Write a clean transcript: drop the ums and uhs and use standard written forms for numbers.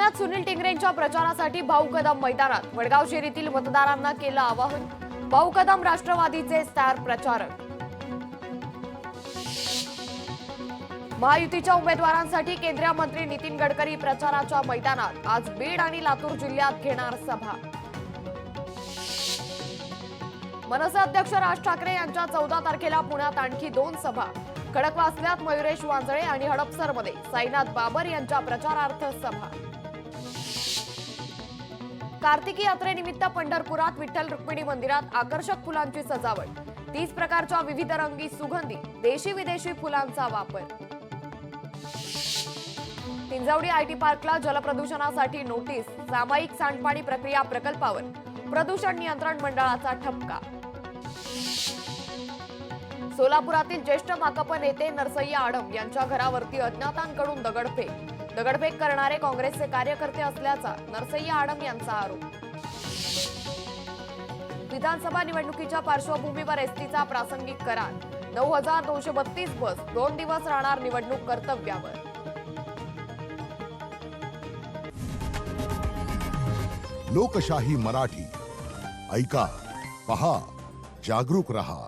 पुण्यात सुनील टिंगरेंच्या प्रचारासाठी भाऊ कदम मैदानात वडगाव शहरीतील मतदारांना केलं आवाहन। भाऊ कदम राष्ट्रवादीचे स्टार प्रचारक। महायुतीच्या उमेदवारांसाठी केंद्रीय मंत्री नितीन गडकरी प्रचाराच्या मैदानात। आज बीड आणि लातूर जिल्ह्यात घेणार सभा। मनसे अध्यक्ष राज ठाकरे यांच्या 14 तारखेला पुण्यात आणखी 2 सभा। खडकवासल्यात मयुरेश वांजळे आणि हडपसरमध्ये साईनाथ बाबर यांच्या प्रचारार्थ सभा। कार्तिकी यात्रेनिमित्त पंढरपुरात विठ्ठल रुक्मिणी मंदिरात आकर्षक फुलांची सजावट। 30 प्रकारच्या विविध रंगी सुगंधी देशी विदेशी फुलांचा वापर। तिंजवडी आयटी पार्कला जलप्रदूषणासाठी नोटीस। सामायिक सांडपाणी प्रक्रिया प्रकल्पावर प्रदूषण नियंत्रण मंडळाचा ठपका। सोलापुरातील ज्येष्ठ माकप नेते नरसय्या आडम यांच्या घरावरती अज्ञातांकडून दगडफेक करणारे काँग्रेसचे कार्यकर्ते असल्याचा नरसय्या आडम यांचा आरोप। विधानसभा निवडणुकीच्या पार्श्वभूमीवर एसटीचा प्रासंगिक करार। 9232 बस 2 दिवस राहणार निवडणूक कर्तव्यावर। लोकशाही मराठी ऐका, पहा, जागरूक रहा।